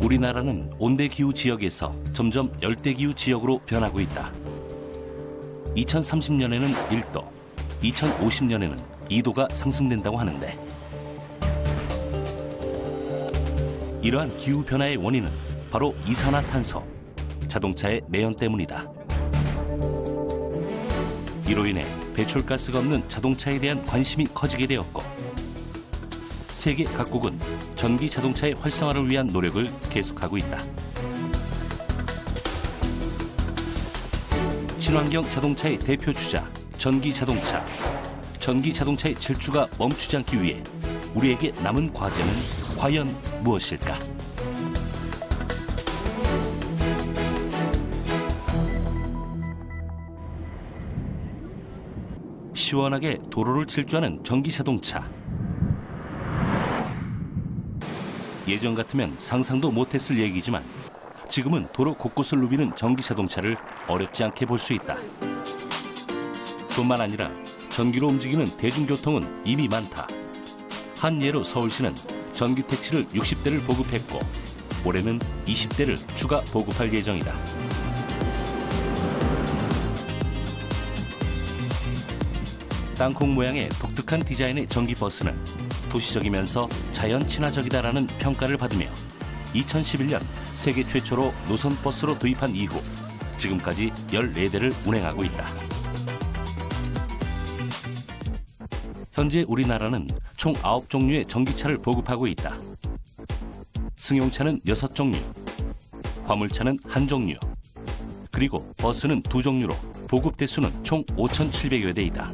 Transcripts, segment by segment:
우리나라는 온대기후 지역에서 점점 열대기후 지역으로 변하고 있다. 2030년에는 1도, 2050년에는 2도가 상승된다고 하는데 이러한 기후변화의 원인은 바로 이산화탄소, 자동차의 매연 때문이다. 이로 인해 배출가스가 없는 자동차에 대한 관심이 커지게 되었고 세계 각국은 전기 자동차의 활성화를 위한 노력을 계속하고 있다. 친환경 자동차의 대표 주자, 전기 자동차. 전기 자동차의 질주가 멈추지 않기 위해 우리에게 남은 과제는 과연 무엇일까? 시원하게 도로를 질주하는 전기 자동차. 예전 같으면 상상도 못했을 얘기지만 지금은 도로 곳곳을 누비는 전기 자동차를 어렵지 않게 볼 수 있다. 뿐만 아니라 전기로 움직이는 대중교통은 이미 많다. 한 예로 서울시는 전기 택시를 60대를 보급했고 올해는 20대를 추가 보급할 예정이다. 땅콩 모양의 독특한 디자인의 전기버스는 도시적이면서 자연 친화적이다라는 평가를 받으며 2011년 세계 최초로 노선버스로 도입한 이후 지금까지 14대를 운행하고 있다. 현재 우리나라는 총 9종류의 전기차를 보급하고 있다. 승용차는 6종류, 화물차는 1종류, 그리고 버스는 2종류로 보급 대수는 총 5,700여 대이다.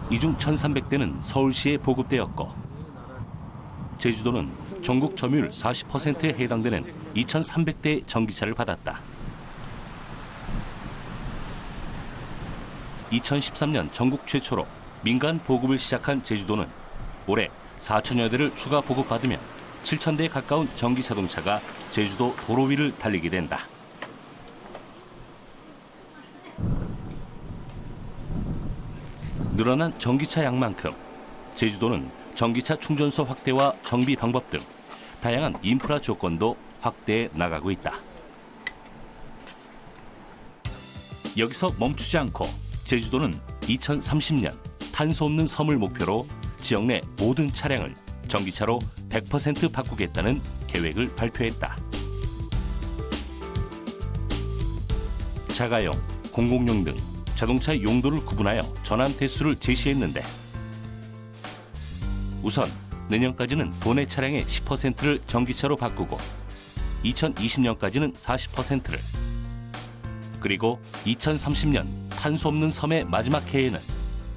이 중 1,300대는 서울시에 보급되었고 제주도는 전국 점유율 40%에 해당되는 2,300대의 전기차를 받았다. 2013년 전국 최초로 민간 보급을 시작한 제주도는 올해 4천여 대를 추가 보급받으며 7,000대에 가까운 전기자동차가 제주도 도로 위를 달리게 된다. 늘어난 전기차 양만큼 제주도는 전기차 충전소 확대와 정비 방법 등 다양한 인프라 조건도 확대해 나가고 있다. 여기서 멈추지 않고 제주도는 2030년 탄소 없는 섬을 목표로 지역 내 모든 차량을 전기차로 100% 바꾸겠다는 계획을 발표했다. 자가용, 공공용 등 자동차의 용도를 구분하여 전환 대수를 제시했는데 우선 내년까지는 도내 차량의 10%를 전기차로 바꾸고 2020년까지는 40%를 그리고 2030년 탄소 없는 섬의 마지막 해에는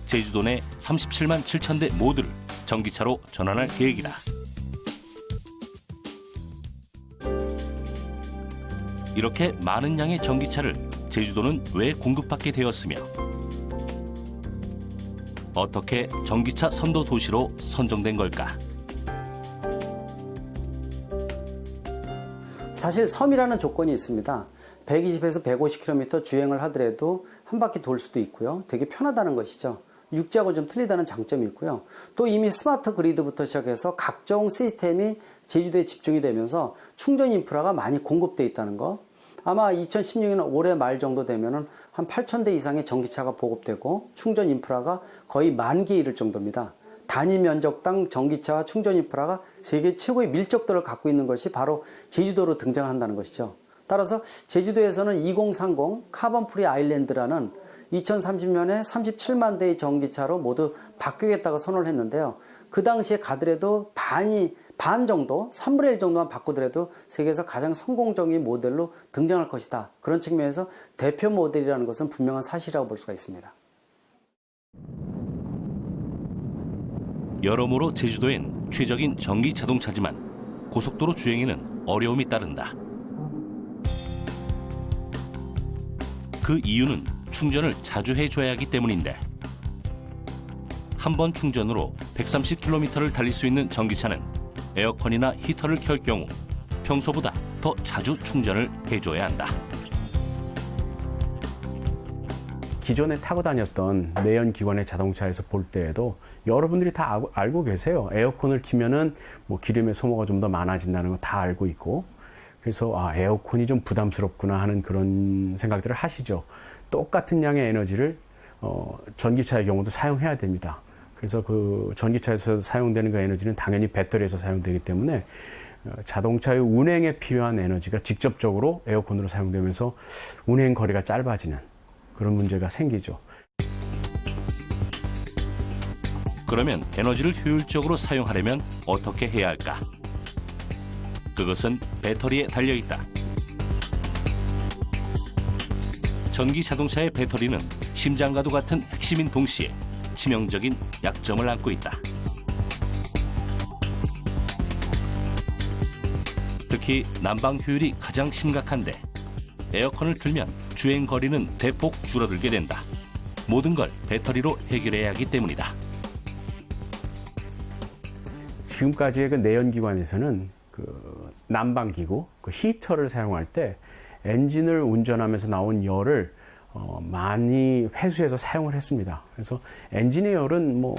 제주도 내 37만 7천 대 모두를 전기차로 전환할 계획이다. 이렇게 많은 양의 전기차를 제주도는 왜 공급받게 되었으며 어떻게 전기차 선도 도시로 선정된 걸까? 사실 섬이라는 조건이 있습니다. 120에서 150km 주행을 하더라도 한 바퀴 돌 수도 있고요. 되게 편하다는 것이죠. 육지하고 좀 틀리다는 장점이 있고요. 또 이미 스마트 그리드부터 시작해서 각종 시스템이 제주도에 집중이 되면서 충전 인프라가 많이 공급되어 있다는 거. 아마 2016년 올해 말 정도 되면은 한 8,000대 이상의 전기차가 보급되고 충전 인프라가 거의 10,000개 이를 정도입니다. 단위 면적당 전기차와 충전 인프라가 세계 최고의 밀접도를 갖고 있는 것이 바로 제주도로 등장한다는 것이죠. 따라서 제주도에서는 2030 카본 프리 아일랜드라는 2030년에 37만 대의 전기차로 모두 바뀌겠다고 선언을 했는데요. 그 당시에 가더라도 반 정도, 3분의 1 정도만 바꾸더라도 세계에서 가장 성공적인 모델로 등장할 것이다. 그런 측면에서 대표 모델이라는 것은 분명한 사실이라고 볼 수가 있습니다. 여러모로 제주도엔 최적인 전기 자동차지만 고속도로 주행에는 어려움이 따른다. 그 이유는 충전을 자주 해줘야 하기 때문인데 한 번 충전으로 130km를 달릴 수 있는 전기차는 에어컨이나 히터를 켤 경우 평소보다 더 자주 충전을 해줘야 한다. 기존에 타고 다녔던 내연기관의 자동차에서 볼 때에도 여러분들이 다 알고 계세요. 에어컨을 키면은 뭐 기름의 소모가 좀 더 많아진다는 거 다 알고 있고, 그래서 에어컨이 좀 부담스럽구나 하는 그런 생각들을 하시죠. 똑같은 양의 에너지를 전기차의 경우도 사용해야 됩니다. 그래서 그 전기차에서 사용되는 그 에너지는 당연히 배터리에서 사용되기 때문에 자동차의 운행에 필요한 에너지가 직접적으로 에어컨으로 사용되면서 운행 거리가 짧아지는 그런 문제가 생기죠. 그러면 에너지를 효율적으로 사용하려면 어떻게 해야 할까? 그것은 배터리에 달려 있다. 전기 자동차의 배터리는 심장과도 같은 핵심인 동시에 치명적인 약점을 안고 있다. 특히 난방 효율이 가장 심각한데 에어컨을 틀면 주행 거리는 대폭 줄어들게 된다. 모든 걸 배터리로 해결해야 하기 때문이다. 지금까지의 그 내연기관에서는 그 난방기구, 그 히터를 사용할 때 엔진을 운전하면서 나온 열을 많이 회수해서 사용을 했습니다. 그래서 엔진의 열은 뭐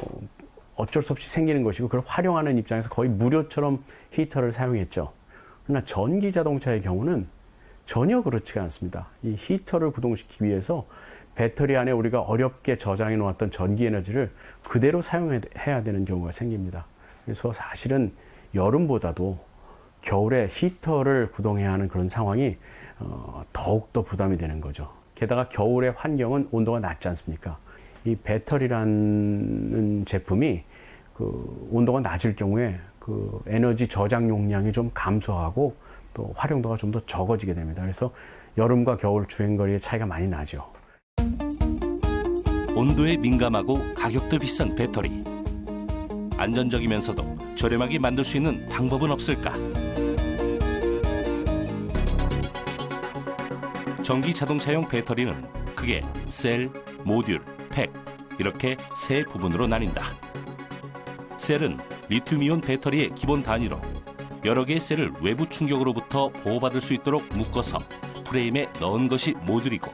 어쩔 수 없이 생기는 것이고 그걸 활용하는 입장에서 거의 무료처럼 히터를 사용했죠. 그러나 전기 자동차의 경우는 전혀 그렇지가 않습니다. 이 히터를 구동시키기 위해서 배터리 안에 우리가 어렵게 저장해 놓았던 전기 에너지를 그대로 사용해야 되는 경우가 생깁니다. 그래서 사실은 여름보다도 겨울에 히터를 구동해야 하는 그런 상황이 더욱더 부담이 되는 거죠. 게다가 겨울의 환경은 온도가 낮지 않습니까? 이 배터리라는 제품이 그 온도가 낮을 경우에 그 에너지 저장 용량이 좀 감소하고 또 활용도가 좀 더 적어지게 됩니다. 그래서 여름과 겨울 주행거리의 차이가 많이 나죠. 온도에 민감하고 가격도 비싼 배터리. 안전적이면서도 저렴하게 만들 수 있는 방법은 없을까? 전기 자동차용 배터리는 크게 셀, 모듈, 팩 이렇게 세 부분으로 나뉜다. 셀은 리튬이온 배터리의 기본 단위로 여러 개의 셀을 외부 충격으로부터 보호받을 수 있도록 묶어서 프레임에 넣은 것이 모듈이고,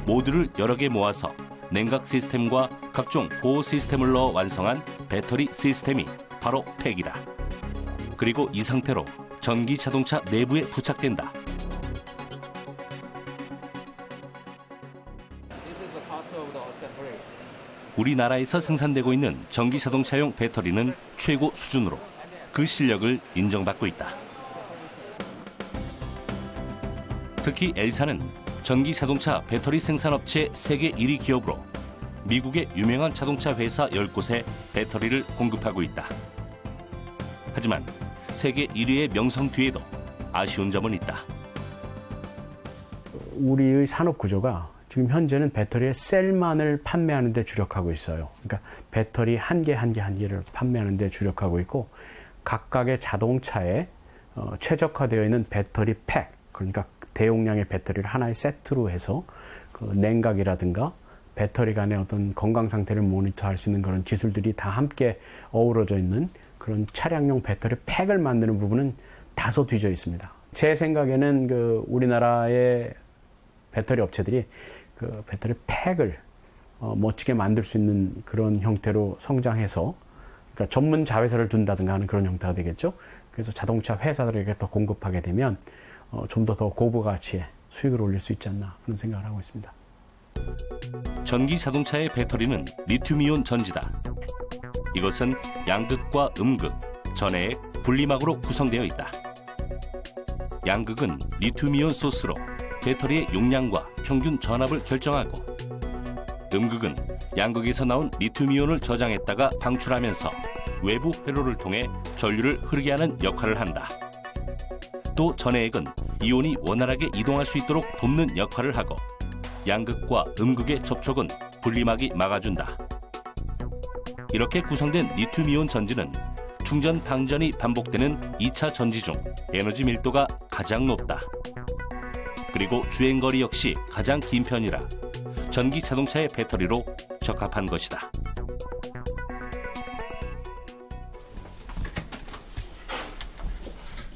모듈을 여러 개 모아서 냉각 시스템과 각종 보호 시스템을 넣어 완성한 배터리 시스템이 바로 팩이다. 그리고 이 상태로 전기 자동차 내부에 부착된다. 우리나라에서 생산되고 있는 전기 자동차용 배터리는 최고 수준으로 그 실력을 인정받고 있다. 특히 L사는 전기 자동차 배터리 생산업체 세계 1위 기업으로 미국의 유명한 자동차 회사 10곳에 배터리를 공급하고 있다. 하지만 세계 1위의 명성 뒤에도 아쉬운 점은 있다. 우리의 산업 구조가 지금 현재는 배터리의 셀만을 판매하는 데 주력하고 있어요. 그러니까 배터리 한 개를 판매하는 데 주력하고 있고, 각각의 자동차에 최적화되어 있는 배터리 팩, 그러니까 대용량의 배터리를 하나의 세트로 해서 그 냉각이라든가 배터리 간의 어떤 건강 상태를 모니터할 수 있는 그런 기술들이 다 함께 어우러져 있는 그런 차량용 배터리 팩을 만드는 부분은 다소 뒤져 있습니다. 제 생각에는 그 우리나라의 배터리 업체들이 그 배터리 팩을 멋지게 만들 수 있는 그런 형태로 성장해서, 그러니까 전문 자회사를 둔다든가 하는 그런 형태가 되겠죠. 그래서 자동차 회사들에게 더 공급하게 되면 좀 더 고부 가치의 수익을 올릴 수 있지 않나 하는 생각을 하고 있습니다. 전기 자동차의 배터리는 리튬이온 전지다. 이것은 양극과 음극, 전해액, 분리막으로 구성되어 있다. 양극은 리튬이온 소스로 배터리의 용량과 평균 전압을 결정하고, 음극은 양극에서 나온 리튬이온을 저장했다가 방출하면서 외부 회로를 통해 전류를 흐르게 하는 역할을 한다. 또 전해액은 이온이 원활하게 이동할 수 있도록 돕는 역할을 하고, 양극과 음극의 접촉은 분리막이 막아준다. 이렇게 구성된 리튬이온 전지는 충전 방전이 반복되는 2차 전지 중 에너지 밀도가 가장 높다. 그리고 주행거리 역시 가장 긴 편이라 전기 자동차의 배터리로 적합한 것이다.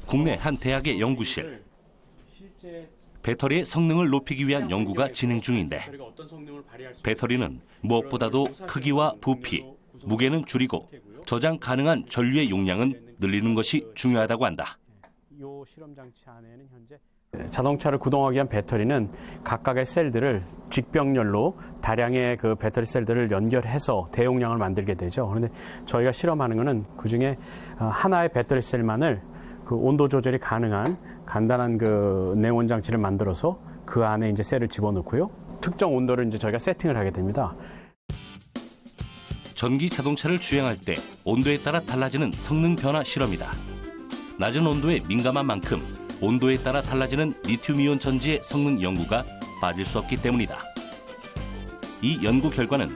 국내 한 대학의 연구실. 배터리의 성능을 높이기 위한 연구가 진행 중인데 배터리는 무엇보다도 크기와 부피, 무게는 줄이고 저장 가능한 전류의 용량은 늘리는 것이 중요하다고 한다. 자동차를 구동하기 위한 배터리는 각각의 셀들을 직병렬로 다량의 그 배터리 셀들을 연결해서 대용량을 만들게 되죠. 그런데 저희가 실험하는 것은 그중에 하나의 배터리 셀만을 그 온도 조절이 가능한 간단한 그 냉온 장치를 만들어서 그 안에 이제 셀을 집어넣고요. 특정 온도를 이제 저희가 세팅을 하게 됩니다. 전기 자동차를 주행할 때 온도에 따라 달라지는 성능 변화 실험이다. 낮은 온도에 민감한 만큼 온도에 따라 달라지는 리튬이온 전지의 성능 연구가 빠질 수 없기 때문이다. 이 연구 결과는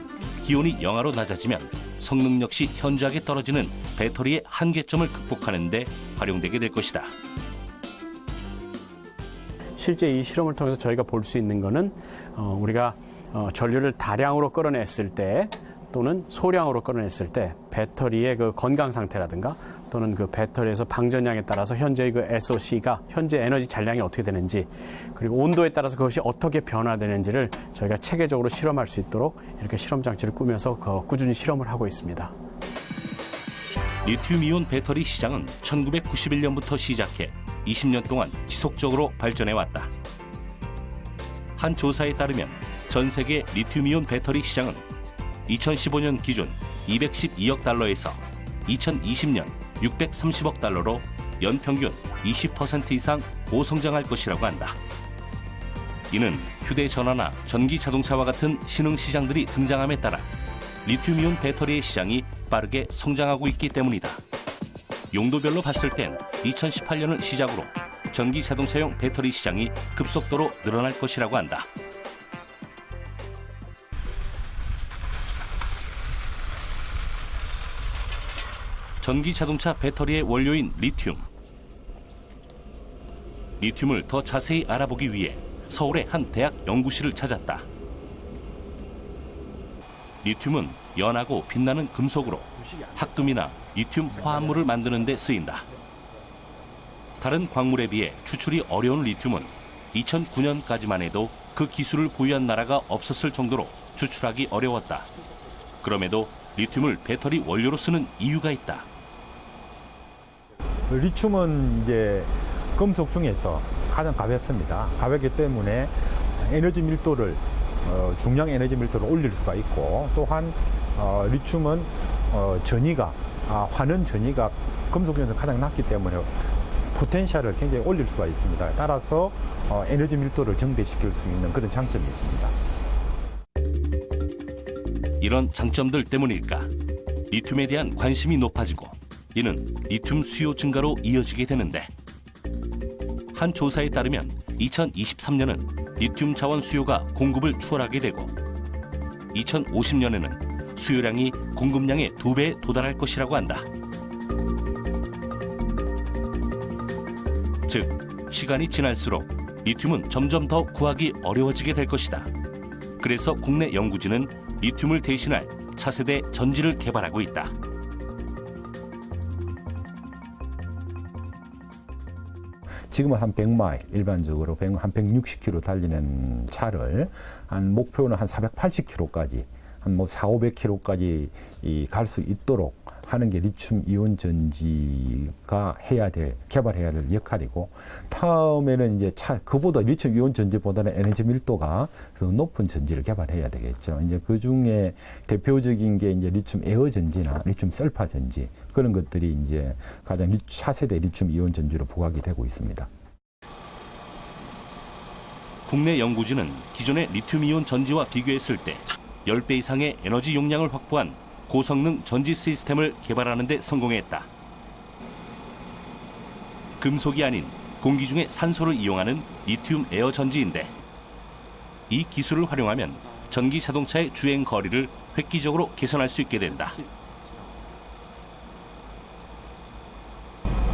기온이 영하로 낮아지면 성능 역시 현저하게 떨어지는 배터리의 한계점을 극복하는 데 활용되게 될 것이다. 실제 이 실험을 통해서 저희가 볼 수 있는 것은 우리가 전류를 다량으로 끌어냈을 때 또는 소량으로 끌어냈을 때 배터리의 그 건강 상태라든가 또는 그 배터리에서 방전량에 따라서 현재 그 SOC가 현재 에너지 잔량이 어떻게 되는지 그리고 온도에 따라서 그것이 어떻게 변화되는지를 저희가 체계적으로 실험할 수 있도록 이렇게 실험 장치를 꾸며서 꾸준히 실험을 하고 있습니다. 리튬이온 배터리 시장은 1991년부터 시작해 20년 동안 지속적으로 발전해왔다. 한 조사에 따르면 전 세계 리튬이온 배터리 시장은 2015년 기준 212억 달러에서 2020년 630억 달러로 연평균 20% 이상 고성장할 것이라고 한다. 이는 휴대전화나 전기자동차와 같은 신흥시장들이 등장함에 따라 리튬이온 배터리의 시장이 빠르게 성장하고 있기 때문이다. 용도별로 봤을 땐 2018년을 시작으로 전기자동차용 배터리 시장이 급속도로 늘어날 것이라고 한다. 전기자동차 배터리의 원료인 리튬. 리튬을 더 자세히 알아보기 위해 서울의 한 대학 연구실을 찾았다. 리튬은 연하고 빛나는 금속으로 합금이나 리튬 화합물을 만드는 데 쓰인다. 다른 광물에 비해 추출이 어려운 리튬은 2009년까지만 해도 그 기술을 보유한 나라가 없었을 정도로 추출하기 어려웠다. 그럼에도 리튬을 배터리 원료로 쓰는 이유가 있다. 리튬은 이제 금속 중에서 가장 가볍습니다. 가볍기 때문에 에너지 밀도를 중량 에너지 밀도를 올릴 수가 있고 또한 리튬은 전이가 환원 전이가 금속 중에서 가장 낮기 때문에 포텐셜을 굉장히 올릴 수가 있습니다. 따라서 에너지 밀도를 증대시킬 수 있는 그런 장점이 있습니다. 이런 장점들 때문일까? 리튬에 대한 관심이 높아지고 이는 리튬 수요 증가로 이어지게 되는데 한 조사에 따르면 2023년은 리튬 자원 수요가 공급을 추월하게 되고 2050년에는 수요량이 공급량의 2배에 도달할 것이라고 한다. 즉, 시간이 지날수록 리튬은 점점 더 구하기 어려워지게 될 것이다. 그래서 국내 연구진은 리튬을 대신할 차세대 전지를 개발하고 있다. 지금은 한 100마일, 일반적으로 한 160km 달리는 차를 한 목표는 한 480km까지, 한 400-500km까지 갈 수 있도록 하는 게 리튬 이온 전지가 개발해야 될 역할이고, 다음에는 이제 그보다 리튬 이온 전지보다는 에너지 밀도가 더 높은 전지를 개발해야 되겠죠. 이제 그 중에 대표적인 게 이제 리튬 에어 전지나 리튬 셀파 전지, 그런 것들이 이제 가장 차세대 리튬 이온 전지로 부각이 되고 있습니다. 국내 연구진은 기존의 리튬 이온 전지와 비교했을 때 10배 이상의 에너지 용량을 확보한 고성능 전지 시스템을 개발하는 데 성공했다. 금속이 아닌 공기 중에 산소를 이용하는 리튬 에어 전지인데 이 기술을 활용하면 전기 자동차의 주행 거리를 획기적으로 개선할 수 있게 된다.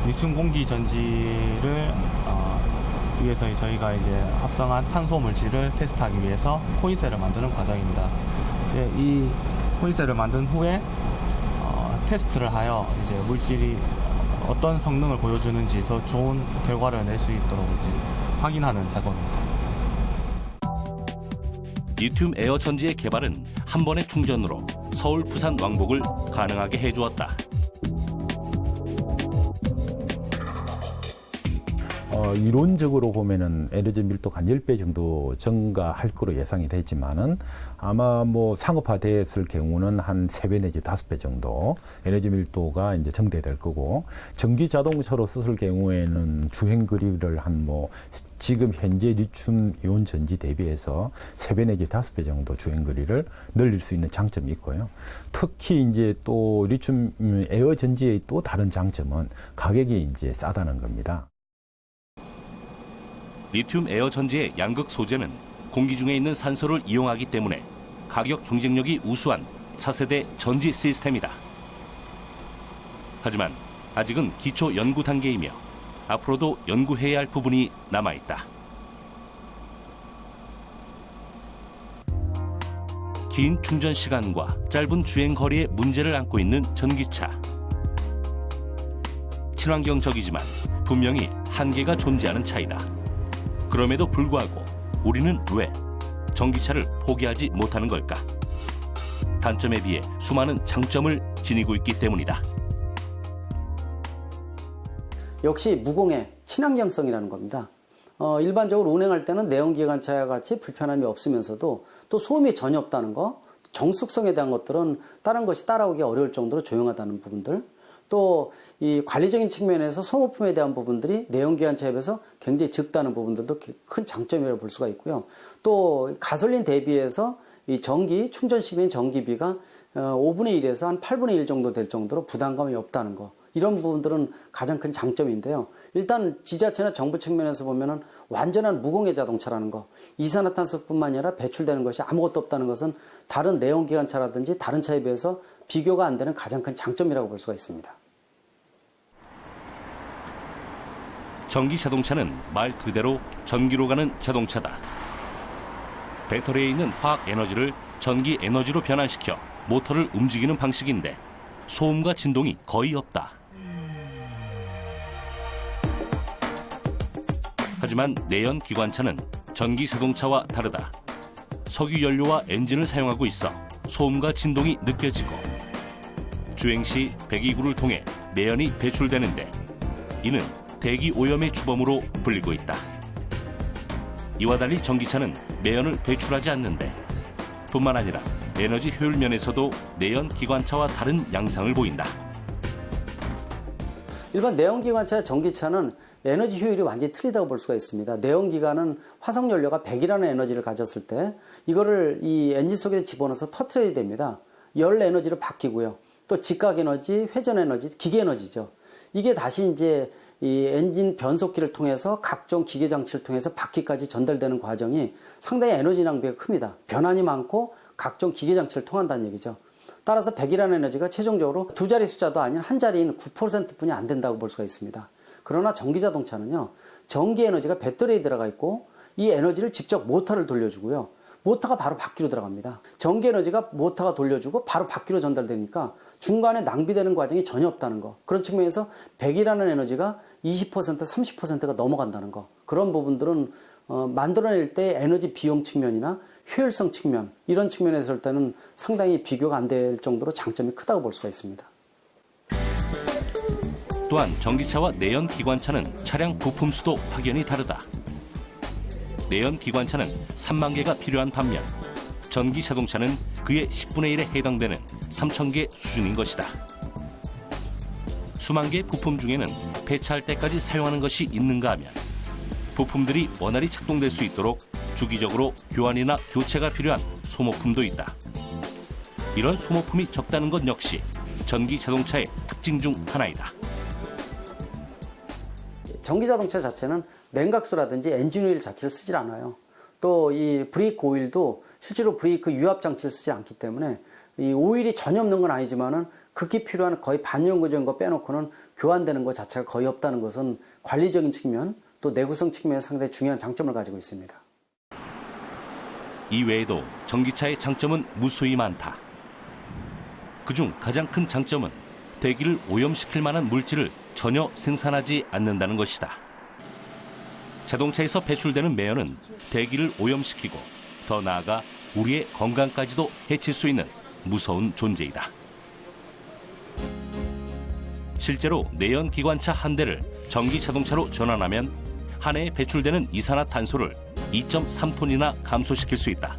리튬 공기 전지를 위해서 저희가 이제 합성한 탄소 물질을 테스트하기 위해서 코인셀을 만드는 과정입니다. 이 코인셀을 만든 후에 테스트를 하여 이제 물질이 어떤 성능을 보여주는지 더 좋은 결과를 낼 수 있도록 이제 확인하는 작업입니다. 리튬 에어 전지의 개발은 한 번의 충전으로 서울, 부산 왕복을 가능하게 해주었다. 이론적으로 보면은 에너지 밀도가 한 10배 정도 증가할 거로 예상이 되지만은 아마 뭐 상업화됐을 경우는 한 3배 내지 5배 정도 에너지 밀도가 이제 증대될 거고, 전기 자동차로 썼을 경우에는 주행 거리를 한 뭐 지금 현재 리튬 이온 전지 대비해서 3배 내지 5배 정도 주행 거리를 늘릴 수 있는 장점이 있고요. 특히 이제 또 리튬 에어 전지의 또 다른 장점은 가격이 이제 싸다는 겁니다. 리튬 에어 전지의 양극 소재는 공기 중에 있는 산소를 이용하기 때문에 가격 경쟁력이 우수한 차세대 전지 시스템이다. 하지만 아직은 기초 연구 단계이며 앞으로도 연구해야 할 부분이 남아있다. 긴 충전 시간과 짧은 주행 거리에 문제를 안고 있는 전기차. 친환경적이지만 분명히 한계가 존재하는 차이다. 그럼에도 불구하고 우리는 왜 전기차를 포기하지 못하는 걸까? 단점에 비해 수많은 장점을 지니고 있기 때문이다. 역시 무공해 친환경성이라는 겁니다. 일반적으로 운행할 때는 내연기관차와 같이 불편함이 없으면서도 또 소음이 전혀 없다는 거, 정숙성에 대한 것들은 다른 것이 따라오기 어려울 정도로 조용하다는 부분들, 또 이 관리적인 측면에서 소모품에 대한 부분들이 내연기관차에 비해서 굉장히 적다는 부분들도 큰 장점이라고 볼 수가 있고요. 또 가솔린 대비해서 이 전기 충전 시간인 전기비가 5분의 1에서 한 8분의 1 정도 될 정도로 부담감이 없다는 거, 이런 부분들은 가장 큰 장점인데요. 일단 지자체나 정부 측면에서 보면은 완전한 무공해 자동차라는 거, 이산화탄소뿐만 아니라 배출되는 것이 아무것도 없다는 것은 다른 내연기관차라든지 다른 차에 비해서 비교가 안 되는 가장 큰 장점이라고 볼 수가 있습니다. 전기 자동차는 말 그대로 전기로 가는 자동차다. 배터리에 있는 화학 에너지를 전기 에너지로 변환시켜 모터를 움직이는 방식인데 소음과 진동이 거의 없다. 하지만 내연 기관차는 전기 자동차와 다르다. 석유 연료와 엔진을 사용하고 있어 소음과 진동이 느껴지고 주행 시 배기구를 통해 내연이 배출되는데 이는 대기 오염의 주범으로 불리고 있다. 이와 달리 전기차는 내연을 배출하지 않는데 뿐만 아니라 에너지 효율 면에서도 내연 기관차와 다른 양상을 보인다. 일반 내연기관차와 전기차는 에너지 효율이 완전히 틀리다고 볼 수가 있습니다. 내연기관은 화석연료가 100이라는 에너지를 가졌을 때 이거를 이 엔진 속에 집어넣어서 터트려야 됩니다. 열 에너지로 바뀌고요. 또 직각에너지, 회전에너지, 기계에너지죠. 이게 다시 이제 이 엔진 변속기를 통해서 각종 기계 장치를 통해서 바퀴까지 전달되는 과정이 상당히 에너지 낭비가 큽니다. 변환이 많고 각종 기계 장치를 통한다는 얘기죠. 따라서 100이라는 에너지가 최종적으로 두 자리 숫자도 아닌 한 자리인 9%뿐이 안 된다고 볼 수가 있습니다. 그러나 전기자동차는요, 전기 에너지가 배터리에 들어가 있고 이 에너지를 직접 모터를 돌려주고요. 모터가 바로 바퀴로 들어갑니다. 전기 에너지가 모터가 돌려주고 바로 바퀴로 전달되니까 중간에 낭비되는 과정이 전혀 없다는 거. 그런 측면에서 100이라는 에너지가 20%, 30%가 넘어간다는 거. 그런 부분들은 만들어낼 때 에너지 비용 측면이나 효율성 측면, 이런 측면에서 볼 때는 상당히 비교가 안 될 정도로 장점이 크다고 볼 수가 있습니다. 또한 전기차와 내연 기관차는 차량 부품 수도 확연히 다르다. 내연 기관차는 3만 개가 필요한 반면 전기 자동차는 그의 10분의 1에 해당되는 3,000개 수준인 것이다. 수만 개의 부품 중에는 폐차할 때까지 사용하는 것이 있는가 하면 부품들이 원활히 작동될 수 있도록 주기적으로 교환이나 교체가 필요한 소모품도 있다. 이런 소모품이 적다는 것 역시 전기 자동차의 특징 중 하나이다. 전기자동차 자체는 냉각수라든지 엔진 오일 자체를 쓰질 않아요. 또 이 브레이크 오일도 실제로 브레이크 유압 장치를 쓰지 않기 때문에 이 오일이 전혀 없는 건 아니지만은 극히 필요한 거의 반영구적인 거 빼놓고는 교환되는 것 자체가 거의 없다는 것은 관리적인 측면 또 내구성 측면에서 상당히 중요한 장점을 가지고 있습니다. 이 외에도 전기차의 장점은 무수히 많다. 그중 가장 큰 장점은 대기를 오염시킬 만한 물질을 전혀 생산하지 않는다는 것이다. 자동차에서 배출되는 매연은 대기를 오염시키고 더 나아가 우리의 건강까지도 해칠 수 있는 무서운 존재이다. 실제로 내연기관차 한 대를 전기자동차로 전환하면 한 해에 배출되는 이산화탄소를 2.3톤이나 감소시킬 수 있다.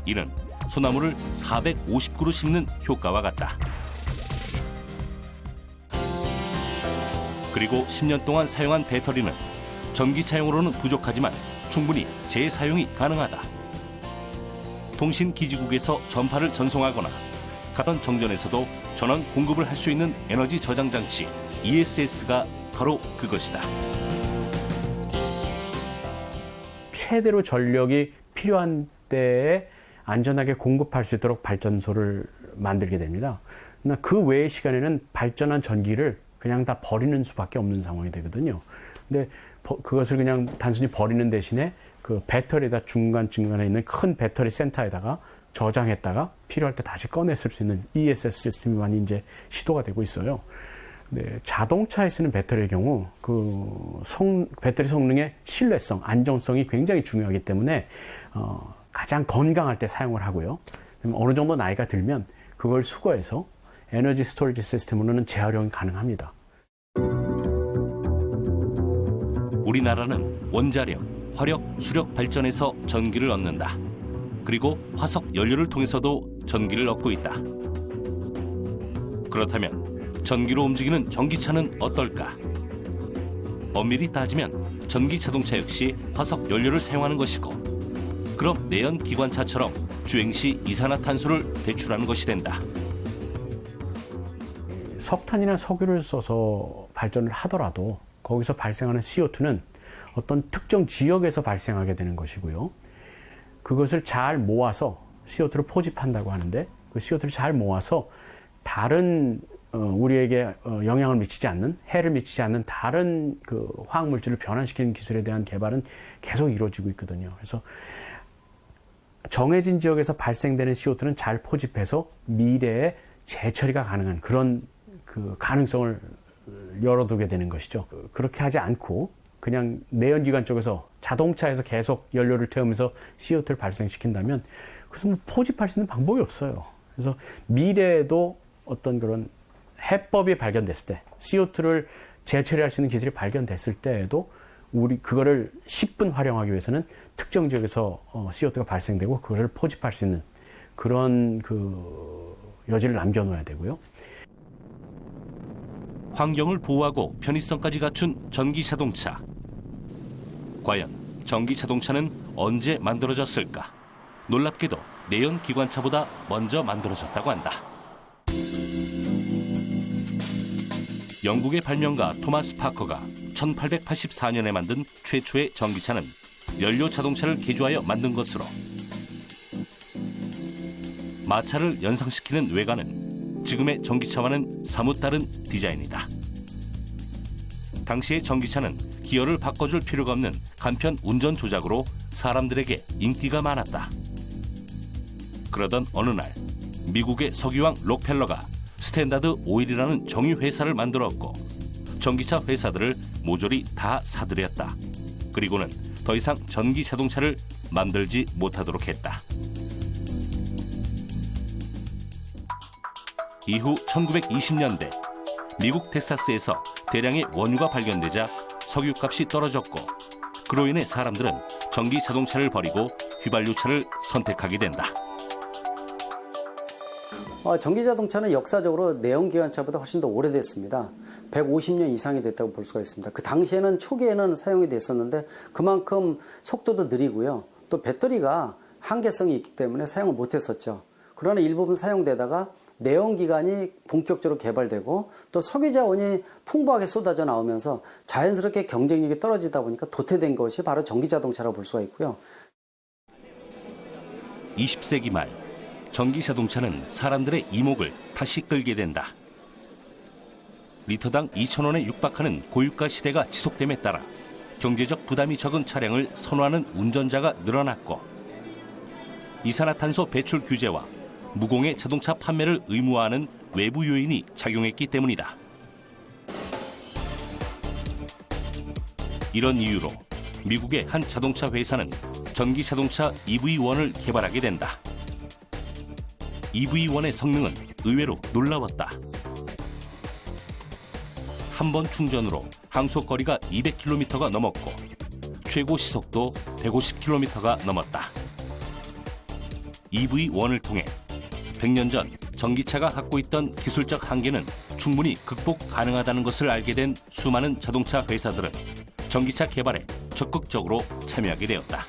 이는 소나무를 450그루 심는 효과와 같다. 그리고 10년 동안 사용한 배터리는 전기차용으로는 부족하지만 충분히 재사용이 가능하다. 통신기지국에서 전파를 전송하거나 가던 정전에서도 전원 공급을 할 수 있는 에너지 저장 장치 ESS가 바로 그것이다. 최대로 전력이 필요한 때에 안전하게 공급할 수 있도록 발전소를 만들게 됩니다. 그러나 그 외의 시간에는 발전한 전기를 그냥 다 버리는 수밖에 없는 상황이 되거든요. 근데 그것을 그냥 단순히 버리는 대신에 그 배터리에다 중간중간에 있는 큰 배터리 센터에다가 저장했다가 필요할 때 다시 꺼냈을 수 있는 ESS 시스템이 많이 이제 시도가 되고 있어요. 네, 자동차에 쓰는 배터리의 경우 배터리 성능의 신뢰성, 안정성이 굉장히 중요하기 때문에 가장 건강할 때 사용을 하고요. 어느 정도 나이가 들면 그걸 수거해서 에너지 스토리지 시스템으로는 재활용이 가능합니다. 우리나라는 원자력, 화력, 수력 발전에서 전기를 얻는다. 그리고 화석 연료를 통해서도 전기를 얻고 있다. 그렇다면 전기로 움직이는 전기차는 어떨까? 엄밀히 따지면 전기 자동차 역시 화석 연료를 사용하는 것이고, 그럼 내연 기관차처럼 주행 시 이산화탄소를 배출하는 것이 된다. 석탄이나 석유를 써서 발전을 하더라도 거기서 발생하는 CO2는 어떤 특정 지역에서 발생하게 되는 것이고요. 그것을 잘 모아서 CO2를 포집한다고 하는데 그 CO2를 잘 모아서 다른 우리에게 영향을 미치지 않는, 해를 미치지 않는 다른 그 화학물질을 변환시키는 기술에 대한 개발은 계속 이루어지고 있거든요. 그래서 정해진 지역에서 발생되는 CO2는 잘 포집해서 미래에 재처리가 가능한 그런 그 가능성을 열어두게 되는 것이죠. 그렇게 하지 않고 그냥 내연기관 쪽에서 자동차에서 계속 연료를 태우면서 CO2를 발생시킨다면 그래서 뭐 포집할 수 있는 방법이 없어요. 그래서 미래에도 어떤 그런 해법이 발견됐을 때, CO2를 재처리할 수 있는 기술이 발견됐을 때에도 우리 그거를 10분 활용하기 위해서는 특정 지역에서 CO2가 발생되고 그거를 포집할 수 있는 그런 그 여지를 남겨놓아야 되고요. 환경을 보호하고 편의성까지 갖춘 전기 자동차. 과연 전기 자동차는 언제 만들어졌을까? 놀랍게도 내연 기관차보다 먼저 만들어졌다고 한다. 영국의 발명가 토마스 파커가 1884년에 만든 최초의 전기차는 연료 자동차를 개조하여 만든 것으로, 마차를 연상시키는 외관은 지금의 전기차와는 사뭇 다른 디자인이다. 당시의 전기차는 기어를 바꿔줄 필요가 없는 간편 운전 조작으로 사람들에게 인기가 많았다. 그러던 어느 날 미국의 석유왕 록펠러가 스탠다드 오일이라는 정유 회사를 만들었고 전기차 회사들을 모조리 다 사들였다. 그리고는 더 이상 전기 자동차를 만들지 못하도록 했다. 이후 1920년대 미국 텍사스에서 대량의 원유가 발견되자 석유값이 떨어졌고, 그로 인해 사람들은 전기 자동차를 버리고 휘발유차를 선택하게 된다. 전기 자동차는 역사적으로 내연기관차보다 훨씬 더 오래됐습니다. 150년 이상이 됐다고 볼 수가 있습니다. 그 당시에는 초기에는 사용이 됐었는데 그만큼 속도도 느리고요. 또 배터리가 한계성이 있기 때문에 사용을 못했었죠. 그러나 일부분 사용되다가 내연기관이 본격적으로 개발되고 또 석유 자원이 풍부하게 쏟아져 나오면서 자연스럽게 경쟁력이 떨어지다 보니까 도태된 것이 바로 전기 자동차라고 볼 수가 있고요. 20세기 말 전기 자동차는 사람들의 이목을 다시 끌게 된다. 리터당 2,000원에 육박하는 고유가 시대가 지속됨에 따라 경제적 부담이 적은 차량을 선호하는 운전자가 늘어났고, 이산화탄소 배출 규제와 무공해 자동차 판매를 의무화하는 외부 요인이 작용했기 때문이다. 이런 이유로 미국의 한 자동차 회사는 전기 자동차 EV1을 개발하게 된다. EV1의 성능은 의외로 놀라웠다. 한 번 충전으로 항속거리가 200km가 넘었고 최고 시속도 150km가 넘었다. EV1을 통해 100년 전 전기차가 갖고 있던 기술적 한계는 충분히 극복 가능하다는 것을 알게 된 수많은 자동차 회사들은 전기차 개발에 적극적으로 참여하게 되었다.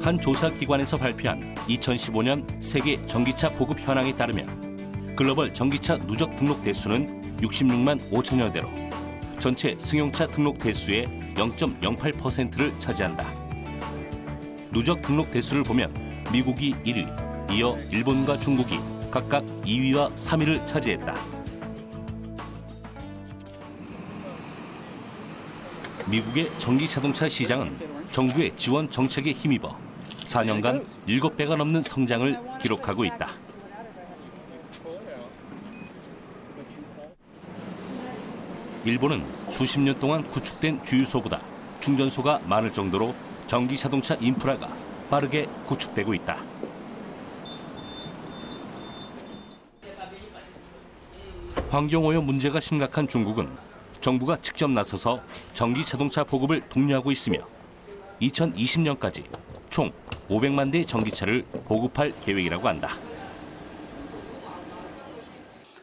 한 조사기관에서 발표한 2015년 세계 전기차 보급 현황에 따르면 글로벌 전기차 누적 등록 대수는 66만 5천여 대로 전체 승용차 등록 대수의 0.08%를 차지한다. 누적 등록 대수를 보면 미국이 1위, 이어 일본과 중국이 각각 2위와 3위를 차지했다. 미국의 전기 자동차 시장은 정부의 지원 정책에 힘입어 4년간 7배가 넘는 성장을 기록하고 있다. 일본은 수십 년 동안 구축된 주유소보다 충전소가 많을 정도로 전기 자동차 인프라가 빠르게 구축되고 있다. 환경오염 문제가 심각한 중국은 정부가 직접 나서서 전기 자동차 보급을 독려하고 있으며 2020년까지 총 500만 대의 전기차를 보급할 계획이라고 한다.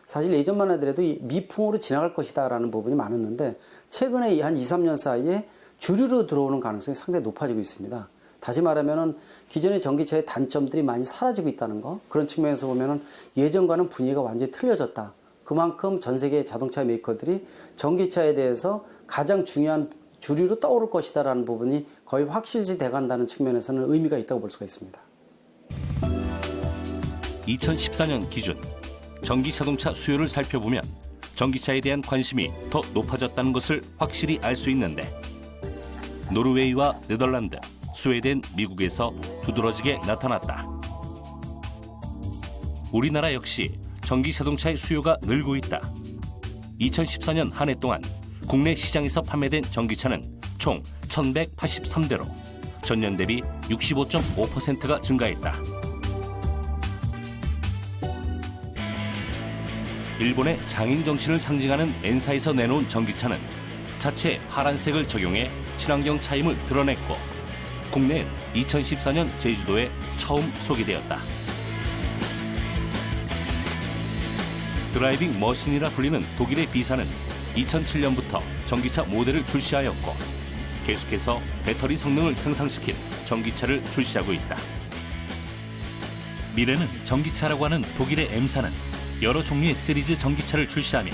사실 예전만 하더라도 이 미풍으로 지나갈 것이다라는 부분이 많았는데 최근에 한 2, 3년 사이에 주류로 들어오는 가능성이 상당히 높아지고 있습니다. 다시 말하면 기존의 전기차의 단점들이 많이 사라지고 있다는 거, 그런 측면에서 보면 예전과는 분위기가 완전히 틀려졌다. 그만큼 전 세계 자동차 메이커들이 전기차에 대해서 가장 중요한 주류로 떠오를 것이다라는 부분이 거의 확실시 돼간다는 측면에서는 의미가 있다고 볼 수가 있습니다. 2014년 기준 전기 자동차 수요를 살펴보면 전기차에 대한 관심이 더 높아졌다는 것을 확실히 알 수 있는데 노르웨이와 네덜란드, 스웨덴, 미국에서 두드러지게 나타났다. 우리나라 역시 전기 자동차의 수요가 늘고 있다. 2014년 한 해 동안 국내 시장에서 판매된 전기차는 총 1,183대로 전년 대비 65.5%가 증가했다. 일본의 장인 정신을 상징하는 엔사에서 내놓은 전기차는 자체 파란색을 적용해 친환경 차임을 드러냈고 국내엔 2014년 제주도에 처음 소개되었다. 드라이빙 머신이라 불리는 독일의 비사는 2007년부터 전기차 모델을 출시하였고 계속해서 배터리 성능을 향상시킨 전기차를 출시하고 있다. 미래는 전기차라고 하는 독일의 M사는 여러 종류의 시리즈 전기차를 출시하며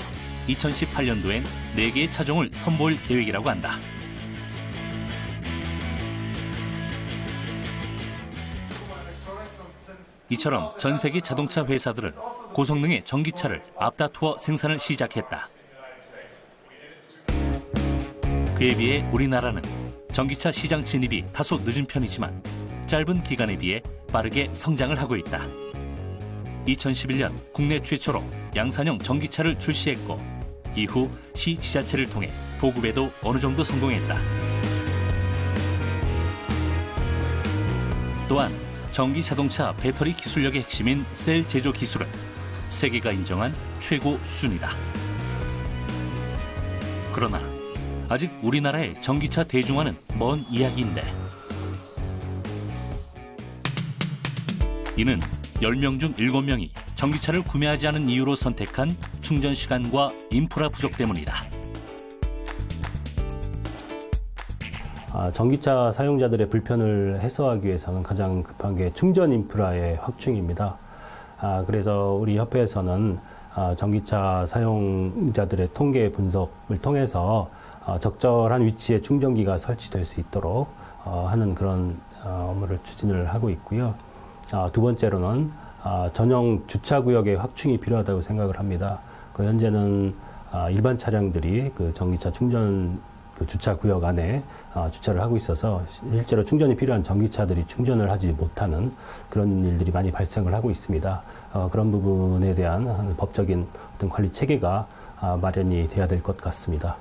2018년도엔 4개의 차종을 선보일 계획이라고 한다. 이처럼 전 세계 자동차 회사들은 고성능의 전기차를 앞다투어 생산을 시작했다. 그에 비해 우리나라는 전기차 시장 진입이 다소 늦은 편이지만 짧은 기간에 비해 빠르게 성장을 하고 있다. 2011년 국내 최초로 양산형 전기차를 출시했고 이후 시 지자체를 통해 보급에도 어느 정도 성공했다. 또한 전기 자동차 배터리 기술력의 핵심인 셀 제조 기술은 세계가 인정한 최고 수준이다. 그러나 아직 우리나라의 전기차 대중화는 먼 이야기인데 이는 10명 중 7명이 전기차를 구매하지 않은 이유로 선택한 충전 시간과 인프라 부족 때문이다. 전기차 사용자들의 불편을 해소하기 위해서는 가장 급한 게 충전 인프라의 확충입니다. 그래서 우리 협회에서는 전기차 사용자들의 통계 분석을 통해서 적절한 위치에 충전기가 설치될 수 있도록 하는 그런 업무를 추진을 하고 있고요. 두 번째로는 전용 주차구역의 확충이 필요하다고 생각을 합니다. 현재는 일반 차량들이 그 전기차 충전 주차구역 안에 주차를 하고 있어서 실제로 충전이 필요한 전기차들이 충전을 하지 못하는 그런 일들이 많이 발생을 하고 있습니다. 그런 부분에 대한 법적인 어떤 관리 체계가 마련이 돼야 될 것 같습니다.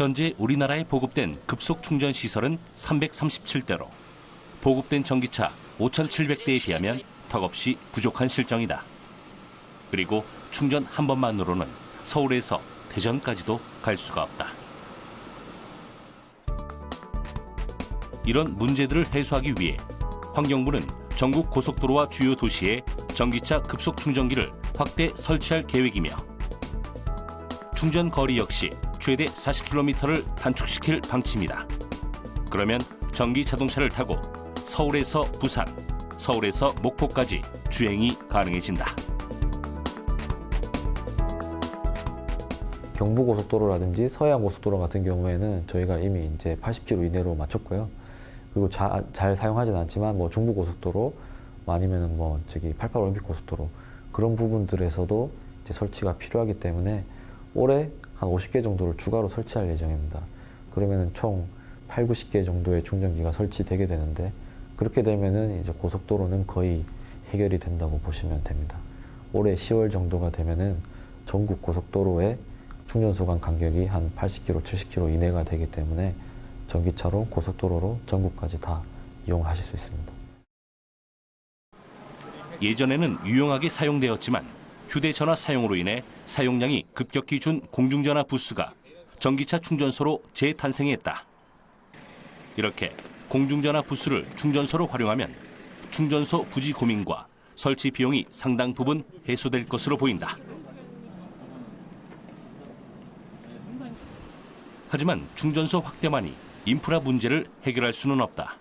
현재 우리나라에 보급된 급속 충전 시설은 337대로 보급된 전기차 5,700대에 비하면 턱없이 부족한 실정이다. 그리고 충전 한 번만으로는 서울에서 대전까지도 갈 수가 없다. 이런 문제들을 해소하기 위해 환경부는 전국 고속도로와 주요 도시에 전기차 급속 충전기를 확대 설치할 계획이며 충전 거리 역시 최대 40km를 단축시킬 방침이다. 그러면 전기 자동차를 타고 서울에서 부산, 서울에서 목포까지 주행이 가능해진다. 경부고속도로라든지 서해안고속도로 같은 경우에는 저희가 이미 이제 80km 이내로 맞췄고요. 그리고 잘 사용하진 않지만 뭐 중부고속도로 아니면은 뭐 저기 88 올림픽고속도로 그런 부분들에서도 이제 설치가 필요하기 때문에 올해 한 50개 정도를 추가로 설치할 예정입니다. 그러면은 총 8, 90개 정도의 충전기가 설치되게 되는데 그렇게 되면은 이제 고속도로는 거의 해결이 된다고 보시면 됩니다. 올해 10월 정도가 되면은 전국 고속도로의 충전소 간 간격이 한 80km, 70km 이내가 되기 때문에 전기차로 고속도로로 전국까지 다 이용하실 수 있습니다. 예전에는 유용하게 사용되었지만 휴대전화 사용으로 인해 사용량이 급격히 준 공중전화 부스가 전기차 충전소로 재탄생했다. 이렇게 공중전화 부스를 충전소로 활용하면 충전소 부지 고민과 설치 비용이 상당 부분 해소될 것으로 보인다. 하지만 충전소 확대만이 인프라 문제를 해결할 수는 없다.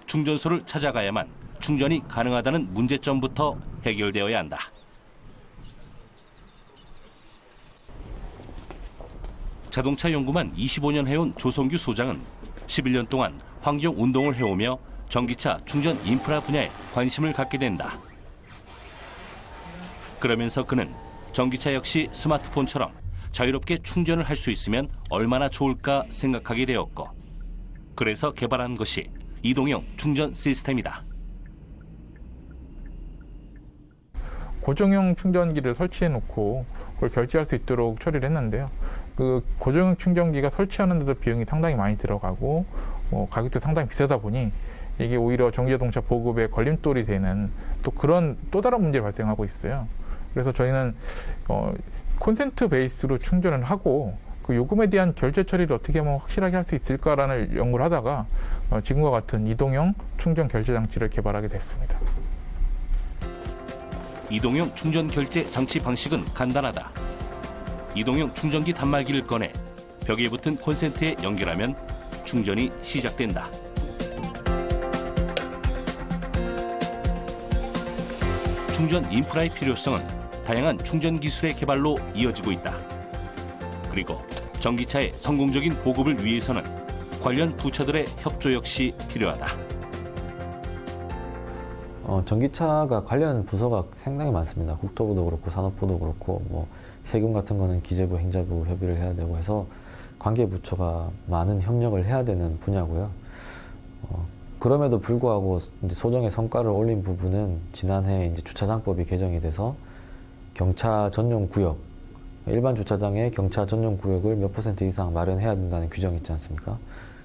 충전소를 찾아가야만 충전이 가능하다는 문제점부터 해결되어야 한다. 자동차 연구만 25년 해온 조성규 소장은 11년 동안 환경운동을 해오며 전기차 충전 인프라 분야에 관심을 갖게 된다. 그러면서 그는 전기차 역시 스마트폰처럼 자유롭게 충전을 할 수 있으면 얼마나 좋을까 생각하게 되었고, 그래서 개발한 것이 이동형 충전 시스템이다. 고정형 충전기를 설치해놓고 그걸 결제할 수 있도록 처리를 했는데요. 그 고정형 충전기가 설치하는데도 비용이 상당히 많이 들어가고 가격도 상당히 비싸다 보니 이게 오히려 전기자동차 보급에 걸림돌이 되는 또 다른 문제가 발생하고 있어요. 그래서 저희는 콘센트 베이스로 충전을 하고 그 요금에 대한 결제 처리를 어떻게 하면 확실하게 할 수 있을까라는 연구를 하다가 지금과 같은 이동형 충전 결제 장치를 개발하게 됐습니다. 이동형 충전 결제 장치 방식은 간단하다. 이동형 충전기 단말기를 꺼내 벽에 붙은 콘센트에 연결하면 충전이 시작된다. 충전 인프라의 필요성은 다양한 충전 기술의 개발로 이어지고 있다. 그리고 전기차의 성공적인 보급을 위해서는 관련 부처들의 협조 역시 필요하다. 전기차가 관련 부서가 상당히 많습니다. 국토부도 그렇고 산업부도 그렇고 뭐 세금 같은 거는 기재부, 행자부 협의를 해야 되고 해서 관계 부처가 많은 협력을 해야 되는 분야고요. 그럼에도 불구하고 이제 소정의 성과를 올린 부분은 지난해 이제 주차장법이 개정이 돼서 경차 전용 구역, 일반 주차장에 경차 전용 구역을 몇 % 이상 마련해야 된다는 규정이 있지 않습니까?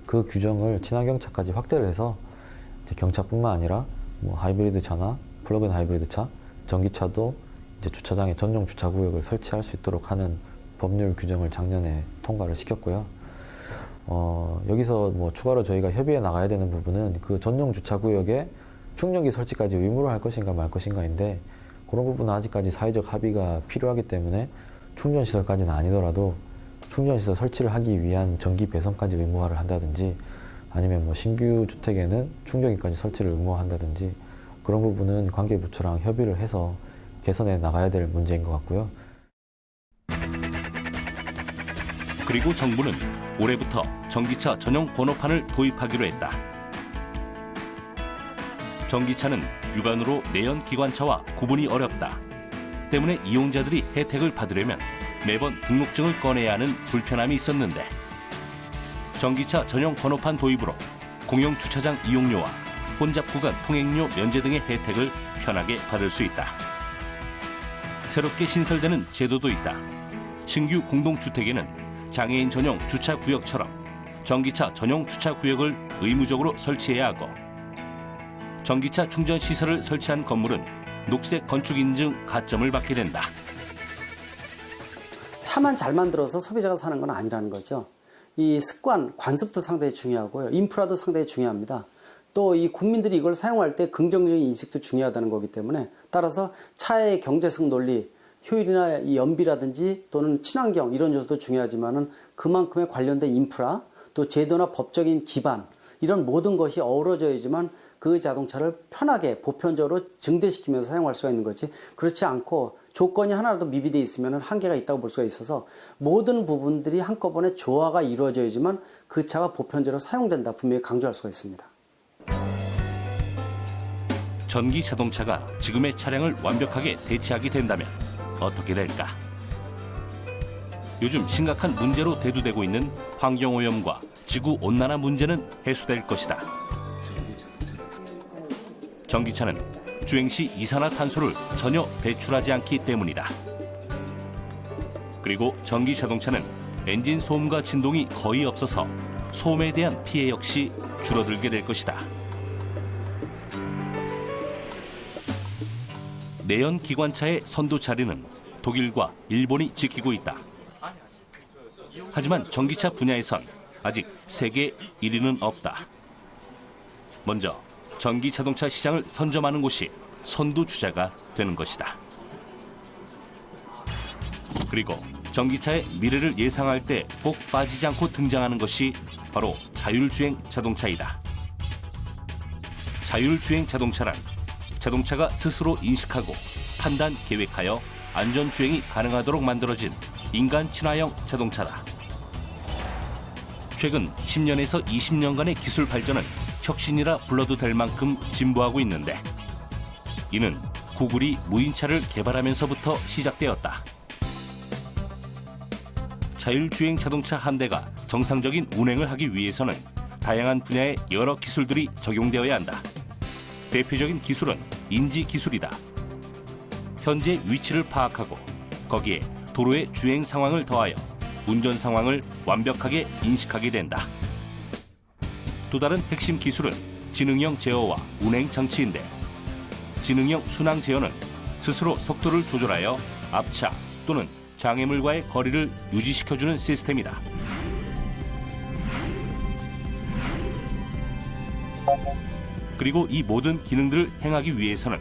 그 규정을 친환경차까지 확대를 해서 이제 경차뿐만 아니라 뭐 하이브리드 차나 플러그인 하이브리드 차, 전기차도 이제 주차장에 전용 주차 구역을 설치할 수 있도록 하는 법률 규정을 작년에 통과를 시켰고요. 여기서 뭐 추가로 저희가 협의해 나가야 되는 부분은 그 전용 주차 구역에 충전기 설치까지 의무로 할 것인가 말 것인가인데 그런 부분은 아직까지 사회적 합의가 필요하기 때문에 충전시설까지는 아니더라도 충전시설 설치를 하기 위한 전기 배선까지 의무화를 한다든지 아니면 뭐 신규 주택에는 충전기까지 설치를 의무화한다든지 그런 부분은 관계부처랑 협의를 해서 개선해 나가야 될 문제인 것 같고요. 그리고 정부는 올해부터 전기차 전용 번호판을 도입하기로 했다. 전기차는 육안으로 내연 기관차와 구분이 어렵다. 때문에 이용자들이 혜택을 받으려면 매번 등록증을 꺼내야 하는 불편함이 있었는데 전기차 전용 번호판 도입으로 공용 주차장 이용료와 혼잡 구간 통행료 면제 등의 혜택을 편하게 받을 수 있다. 새롭게 신설되는 제도도 있다. 신규 공동주택에는 장애인 전용 주차 구역처럼 전기차 전용 주차 구역을 의무적으로 설치해야 하고, 전기차 충전 시설을 설치한 건물은 녹색 건축 인증 가점을 받게 된다. 차만 잘 만들어서 소비자가 사는 건 아니라는 거죠. 이 습관, 관습도 상당히 중요하고요. 인프라도 상당히 중요합니다. 또 이 국민들이 이걸 사용할 때 긍정적인 인식도 중요하다는 거기 때문에, 따라서 차의 경제성 논리, 효율이나 이 연비라든지 또는 친환경 이런 요소도 중요하지만은 그만큼의 관련된 인프라, 또 제도나 법적인 기반, 이런 모든 것이 어우러져야지만 그 자동차를 편하게 보편적으로 증대시키면서 사용할 수가 있는 거지, 그렇지 않고 조건이 하나라도 미비되어 있으면 한계가 있다고 볼 수가 있어서 모든 부분들이 한꺼번에 조화가 이루어져야지만 그 차가 보편적으로 사용된다, 분명히 강조할 수가 있습니다. 전기 자동차가 지금의 차량을 완벽하게 대체하게 된다면 어떻게 될까? 요즘 심각한 문제로 대두되고 있는 환경오염과 지구온난화 문제는 해소될 것이다. 전기차는 주행 시 이산화탄소를 전혀 배출하지 않기 때문이다. 그리고 전기 자동차는 엔진 소음과 진동이 거의 없어서 소음에 대한 피해 역시 줄어들게 될 것이다. 내연 기관차의 선두 자리는 독일과 일본이 지키고 있다. 하지만 전기차 분야에선 아직 세계 1위는 없다. 먼저 전기 자동차 시장을 선점하는 곳이 선두주자가 되는 것이다. 그리고 전기차의 미래를 예상할 때 꼭 빠지지 않고 등장하는 것이 바로 자율주행 자동차이다. 자율주행 자동차란 자동차가 스스로 인식하고 판단, 계획하여 안전주행이 가능하도록 만들어진 인간 친화형 자동차다. 최근 10년에서 20년간의 기술 발전은 혁신이라 불러도 될 만큼 진보하고 있는데, 이는 구글이 무인차를 개발하면서부터 시작되었다. 자율주행 자동차 한 대가 정상적인 운행을 하기 위해서는 다양한 분야의 여러 기술들이 적용되어야 한다. 대표적인 기술은 인지 기술이다. 현재 위치를 파악하고 거기에 도로의 주행 상황을 더하여 운전 상황을 완벽하게 인식하게 된다. 또 다른 핵심 기술은 지능형 제어와 운행 장치인데, 지능형 순항 제어는 스스로 속도를 조절하여 앞차 또는 장애물과의 거리를 유지시켜주는 시스템이다. 그리고 이 모든 기능들을 행하기 위해서는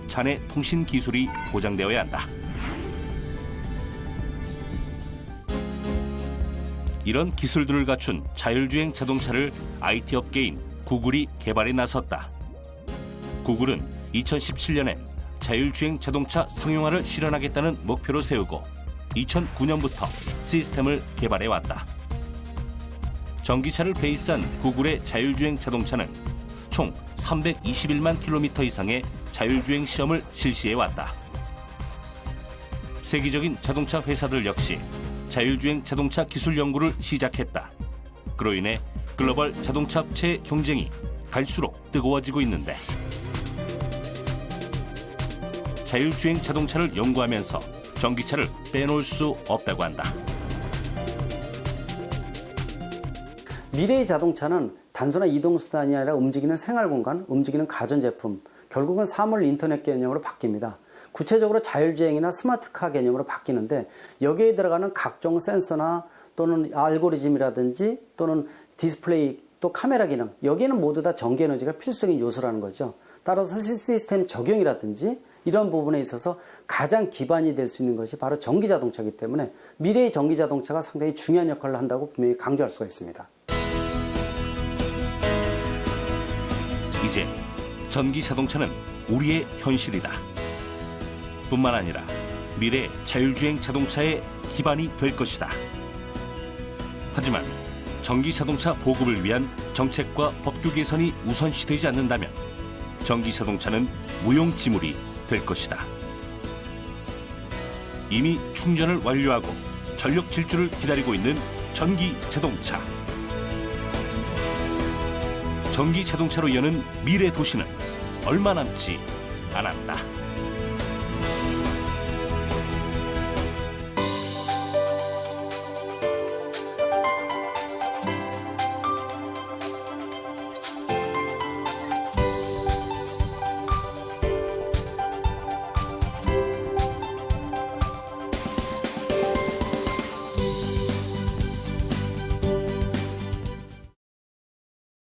차내 통신 기술이 보장되어야 한다. 이런 기술들을 갖춘 자율주행 자동차를 IT 업계인 구글이 개발에 나섰다. 구글은 2017년에 자율주행 자동차 상용화를 실현하겠다는 목표를 세우고 2009년부터 시스템을 개발해왔다. 전기차를 베이스한 구글의 자율주행 자동차는 총 321만 킬로미터 이상의 자율주행 시험을 실시해왔다. 세계적인 자동차 회사들 역시 자율주행 자동차 기술 연구를 시작했다. 그로 인해 글로벌 자동차 업체의 경쟁이 갈수록 뜨거워지고 있는데, 자율주행 자동차를 연구하면서 전기차를 빼놓을 수 없다고 한다. 미래의 자동차는 단순한 이동수단이 아니라 움직이는 생활공간, 움직이는 가전제품, 결국은 사물 인터넷 개념으로 바뀝니다. 구체적으로 자율주행이나 스마트카 개념으로 바뀌는데, 여기에 들어가는 각종 센서나 또는 알고리즘이라든지 또는 디스플레이, 또 카메라 기능, 여기에는 모두 다 전기에너지가 필수적인 요소라는 거죠. 따라서 시스템 적용이라든지 이런 부분에 있어서 가장 기반이 될 수 있는 것이 바로 전기자동차이기 때문에 미래의 전기자동차가 상당히 중요한 역할을 한다고 분명히 강조할 수가 있습니다. 이제 전기자동차는 우리의 현실이다. 뿐만 아니라 미래 자율주행 자동차의 기반이 될 것이다. 하지만 전기자동차 보급을 위한 정책과 법규 개선이 우선시되지 않는다면 전기자동차는 무용지물이 될 것이다. 이미 충전을 완료하고 전력 질주를 기다리고 있는 전기자동차. 전기자동차로 여는 미래 도시는 얼마 남지 않았다.